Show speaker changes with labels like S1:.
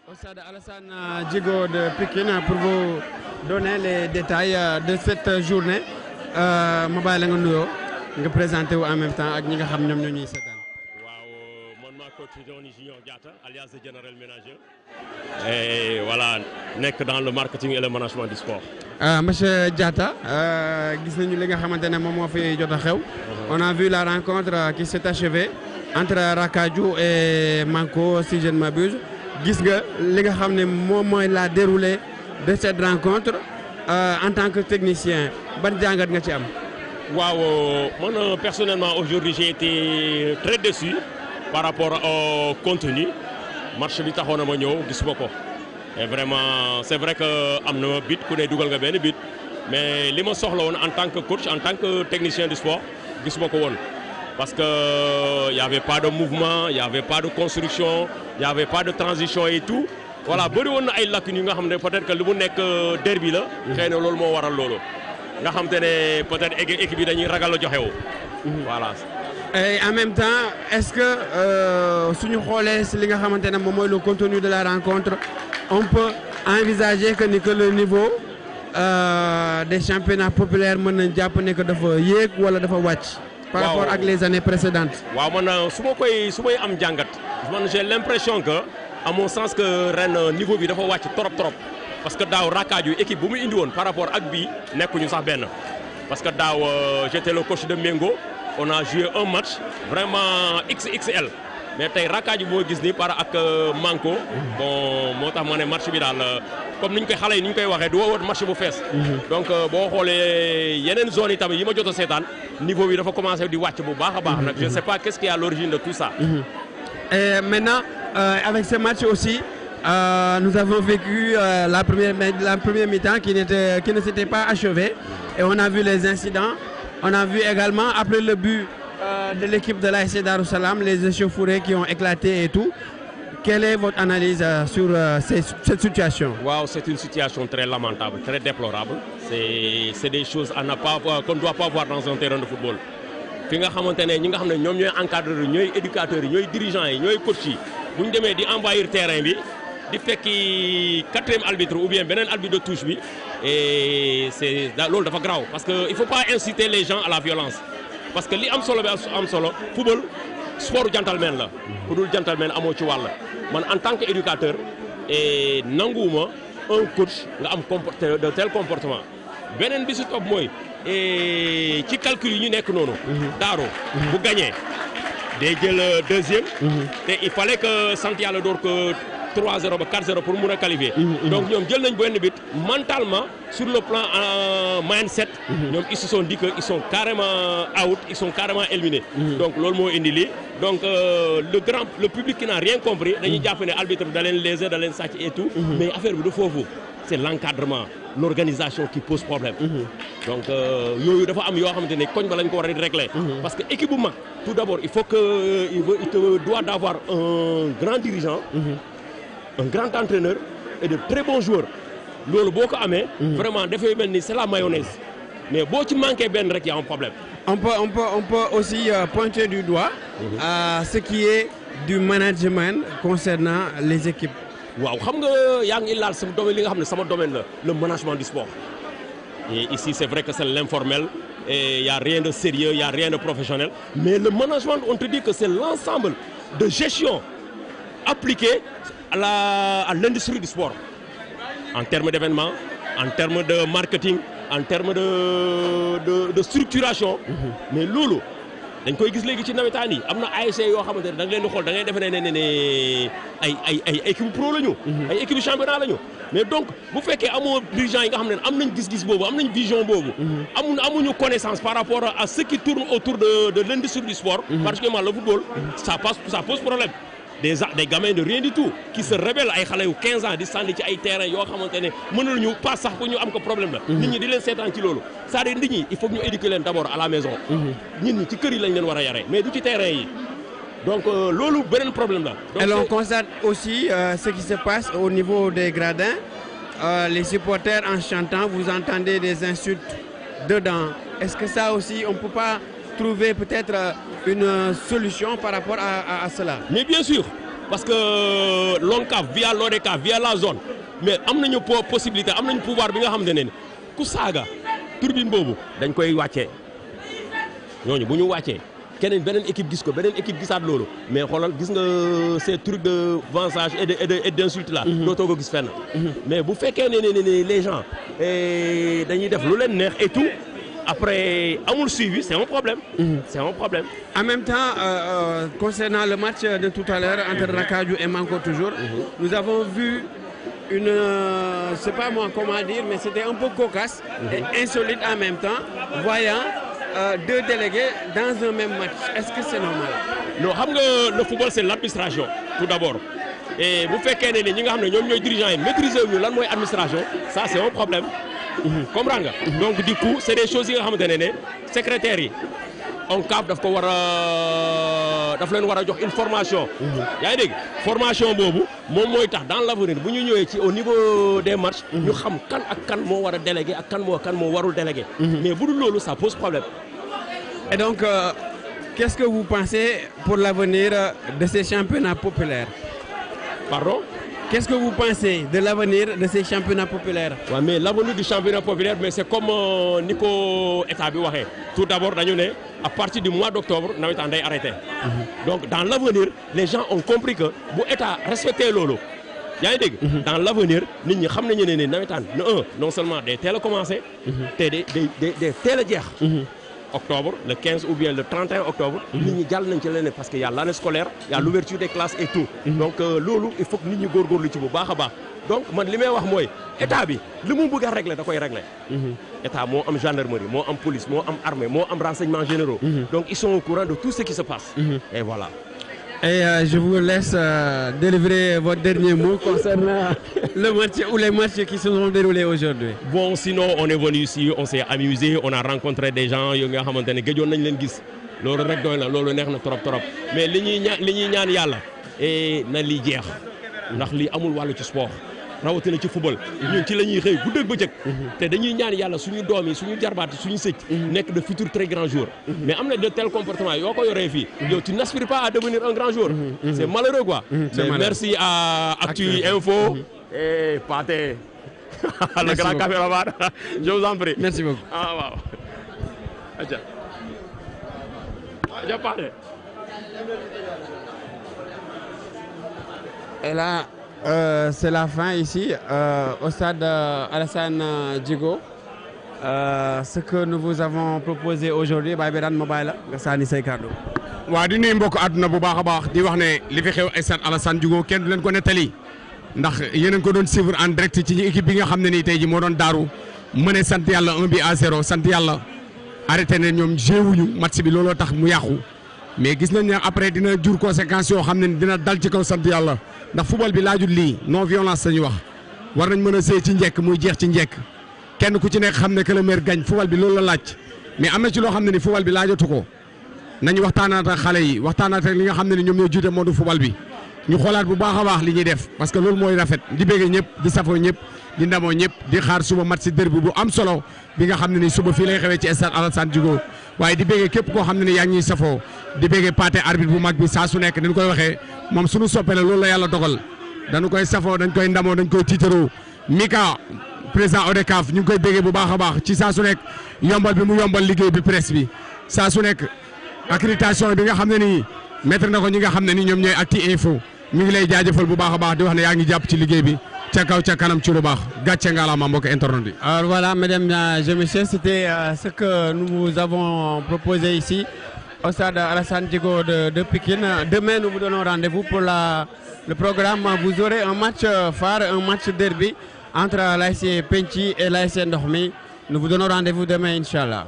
S1: Au stade Alassane Djigo de Pikine pour vous donner les détails de cette journée ma bàyyi la nga nuyoo nga présenté wu en même temps ak ñi nga xam ñoom ñoo ñuy seetaan.
S2: waaw man maa coach Tony Junior Diatta alias le general manager et voilà nekk dans le marketing et le management du sport.
S1: Monsieur Diatta gis nañu li nga xamante ne moom moo fi jot a xew. On a vu la rencontre qui s'est achevée entre Rakadiou et Manko si je ne m'abuse. Gis nga li nga xam ne moom mooy la déroulée de cette rencontre en tant que technicien ban jàngat nga ci am.
S2: waaw man personnellement aujourd'hui j'ai été très déçu par rapport au contenu match bi taxoon na ma ñëw gis ma ko et vraiment c'est vrai que am na but ku ne dugal nga benn but mais li ma soxla woon en tant que coach en tant que technicien du sport gis ma ko woon. Parce que y avait pas de mouvement, y avait pas de construction, y avait pas de transition et tout. Voilà bëri woon na ay lacunes yu nga xam ne peut-être que lu mu nekk derby la. xëy na loolu moo waral loolu. nga xam te ne peut-être équipe yi dañuy ragal a joxe woo. voilà.
S1: Et en même temps est-ce que suñu xoolee si li nga xamante ne moom mooy le contenu de la rencontre on peut envisager que ni que le niveau des championnats populaires mën nañ jàpp ne que dafa yéeg wala dafa wàcc. Par rapport ak les années précédentes.
S2: waaw man su may am jàngat man j'ai l'impression que à mon sens que ren niveau bi dafa wàcc trop parce que daaw Rakadiou équipe bu mu indi woon par rapport ak bii nekkuñu sax benn parce que daaw j'étais le coach de Mengo on a joué un match vraiment XXL mais tey Rakadiou moo gis ni par ak Manko bon moo tax ma ne match bi daal comme ni ñu koy xale yi ni ñu koy waxee du woon match bu fees. donc boo xoolee yeneen zones yi tamit yi ma jot a seetaan niveau bi dafa commencé di wàcc bu baax a baax nag je ne sais pas qu'est-ce qui est à l'origine de tout ça.
S1: Et maintenant avec ce match aussi nous avons vécu la première mi-temps qui ne s'était pas achevée et on a vu les incidents on a vu également après le but de l'équipe de l'ASC Darou Salam les échauffourées qui ont éclaté et tout. Quelle est votre analyse sur cette situation?
S2: Wow, c'est une situation très lamentable, très déplorable. C'est des choses qu'on ne doit pas voir dans un terrain de football. Fi nga xamante ne ñi nga xam ne ñoom ñooy encadreurs ñooy éducateurs yi ñooy dirigeants yi ñooy coach yi bu ñu demee di envahir terrain bi di fekki quatrième arbitre ou bien beneen arbitre de touche bi et c'est loolu dafa grave parce que il faut pas inciter les gens à la violence parce que li am solo bi am solo football sport gentleman la ku dul gentleman amoo ci wàll man en tant que éducateur et nanguwuma un coach nga am de tel comportement beneen bi si topp mooy ci calcul yi ñu nekk noonu Daaro bu gagné day jël deuxième te il fallait que sant yàlla door que 3-0 ba 4-0 pour mun a qualifier donc ñoom jël nañ benn but mentalement sur le plan mindset ñoom ils se sont dit que ils sont carrément out ils sont carrément éliminés donc loolu moo indi lii donc le public qui n'a rien compris dañuy jàpp ne arbitre bi da leen léser da leen sàcc et tout mais affaire bi du foofu c'est l'encadrement l'organisation qui pose problème donc yooyu dafa am yoo xamante ne koñ ba lañ ko war a régler parce que équipe bu mag tout d'abord il faut que il te doit d'avoir un grand dirigeant un grand entraîneur et de très bons joueurs loolu boo ko amee vraiment dafay mel ni c'est la mayonnaise mais boo ci manqué benn rek y a un problème.
S1: On peut aussi pointer du doigt ce qui est du management concernant les équipes.
S2: waaw xam nga yaa ngi laal sama domaine li nga xam ne sama domaine la le management du sport et ici c'est vrai que c'est l'informel et y a rien de sérieux y a rien de professionnel mais le management on te dit que c'est l'ensemble de gestion appliquée à l'industrie du sport en termes d'événements en termes de marketing en termes de structuration mais loolu dañ koy gis léegi ci nawetaan yi am na ASC yoo xamante ne da nga leen di xool da ngay defe ne ay équipe pro la ñu ay équipe championnat la ñu mais donc bu fekkee amoo dirigeants yi nga xam ne am nañ gis-gis boobu am nañ vision boobu amuñu connaissance par rapport à ce qui tourne autour de l'industrie du sport particulièrement le football ça pose problème des gamins de rien du tout qui se rebellent ay xale yu 15 ans di sànni ci ay terrain yoo xamante ne mënul ñu pas sax pour ñu am ko problème la nit ñi di leen seetaan ci loolu c'est-à-dire nit ñi il faut que ñu éduquer leen d'abord à la maison nit ñi ci kër yi lañ leen war a yare mais du ci terrain yi donc loolu beneen problème la donc
S1: et l'on constate aussi ce qui se passe au niveau des gradins les supporters en chantant vous entendez des insultes dedans est-ce que ça aussi on peut pas trouver peut-être une solution par rapport à cela.
S2: Mais bien sûr parce que l'ONCAV via l'ODCAV via la zone mais am nañu possibilité am nañu pouvoir bi nga xamante ne ku saaga turbine boobu dañ koy wàccee ñooñu bu ñu wàccee keneen beneen équipe gis ko beneen équipe gisaat loolu mais xoolal gis nga ces trucs de vançage et d'insulte là. dootoo ko gis fenn. mais bu fekkee ne les gens dañuy def lu leen neex et tout après amul suivi c'est un problème. C'est un problème.
S1: En même temps, concernant le match de tout à l'heure entre Rakaju et Manko toujours, nous avons vu une, c'est pas moi comment dire, mais c'était un peu cocasse et insolite en même temps, voyant deux délégués dans un même match. Est-ce que c'est normal?
S2: Non, le football c'est l'administration tout d'abord. Et vous faites que ñi nga xam ne ñoom ñooy dirigeants yi maîtriser wu ñu lan mooy administration, ça c'est un problème. Comprends nga? Donc du coup c'est des choses yi nga xamante ne secrétaires yi ONCAV daf ko war a daf leen war a jox une formation. yaa ngi dégg formation boobu moom mooy tax dans l'avenir bu ñu ñëwee ci au niveau des matchs. ñu xam kan ak kan moo war a délégué ak kan moo warul délégué. mais bu dul loolu ça pose problème.
S1: Et donc qu'est-ce que vous pensez pour l'avenir de ces championnats populaires?
S2: Pardon?
S1: Qu'est-ce que vous pensez de l'avenir de ces championnats populaires?
S2: Ouais, mais l'avenir du championnat populaire, mais c'est comme Nico État bi waxee. Tout d'abord, à partir du mois d'octobre, nous avons arrêté. Donc, dans l'avenir, les gens ont compris que bu État respecté lolo. Dans l'avenir, nous savons non seulement des télé commencé, des télé octobre, le 15 ou bien le 31 octobre, parce qu'il y a l'année scolaire, il y a l'ouverture des classes et tout. Donc, il faut que nous nous gorgons. Donc, ce que je veux dire, l'État, ce qu'il veut régler, il faut régler. L'État, il y a gendarmerie, il y a police, il y a armée, il y a renseignements généraux. Donc, ils sont au courant de tout ce qui se passe. Et voilà.
S1: Et je vous laisse délivrer votre dernier mot concernant le match ou les matchs qui se sont déroulés aujourd'hui.
S2: Bon, sinon, on est venu ici, on s'est amusé, on a rencontré des gens, mais li ñaan yàlla et na li jeex ndax li amul wàllu ci sport rawatina ci football ñun ci la ñuy xëy bu dëgg bëccëg te dañuy ñaan yàlla suñu doom yi suñu jarbaat suñu sëcc nekk de futurs très grands jours mais am na de tels comportements yoo ko yoree fii yow tu n'aspires pas à devenir un grand jour c'est malheureux quoi. Mais merci à Actu Info et Pathé le grand caméraman. Je vous en prie.
S1: Merci beaucoup.
S2: Ah waaw. Aja. Aja Pathé.
S1: Et là, c'est la fin ici, au stade Alassane Djigo. Ce que nous vous avons proposé aujourd'hui, Babirane Mobile, Gassani Seykado.
S3: Wa di nuyu mbokk àdduna bu baax a baax di wax ne li fi xew stade Alassane Djigo kenn du leen ko nettali ndax yéen a ko doon suivre en direct ci équipe bi nga xam ne nii tey ji moo doon daaru mën a sant yàlla 1-0 sant yàlla arrêté ne ñoom jéewuñu match bi looloo tax mu yàqu mais gis nañ ne après dina jur conséquences yoo xam ne dina dal ci kaw sant yàlla ndax football bi laajul lii non violence la ñuy wax war nañ mën a sëy ci njekk muy jeex ci njekk kenn ku ci nekk xam ne que le maire gagne football bi loolu la laaj mais am na ci loo xam ne ni football bi laajatu ko nañu waxtaanaat ak xale yi waxtaanaat ak li nga xam ne ni ñoom ñoo jiite moodu football bi ñu xoolaat bu baax a baax li ñuy def parce que loolu mooy rafet di bëgg ñëpp di safoo ñëpp di ndamoo ñëpp di xaar suba match si derby bu am solo bi nga xam ne ni suba fii lay xewee ci stade Alassane Djigo waaye di bëgg képp koo xam ne ni yaa ngi ñuy safoo di bëgg Pathé arbitre bu mag bi saa su nekk dañ koy waxee moom suñu soppe la loolu la yàlla dogal dañu koy safoo dañ koy ndamoo dañ koy tiitaroo Mika président ODCAV ñu ngi koy bëggee bu baax a baax ci saa su nekk yombal bi mu yombal liggéey bi presse bi saa su nekk accréditation bi nga xam ne nii mettre na ko ñi nga xam ne ni ñoom ñooy Actu Info mi ngi lay jaajëfal bu baax a baax di wax ne yaa ngi jàpp ci liggéey bi ca kaw ca kanam ci lu baax gàcce ngalaama mbokk internet yi.
S1: Alors voilà, mesdames et messieurs, c'était ce que nous vous avons proposé ici au stade Alassane Djigo de Pikine. Demain, nous vous donnons rendez-vous pour le programme. Vous aurez un match phare, un match derby entre l'ASC Penchi et l'ASC Ndokhmi. Nous vous donnons rendez-vous demain, Inch'Allah.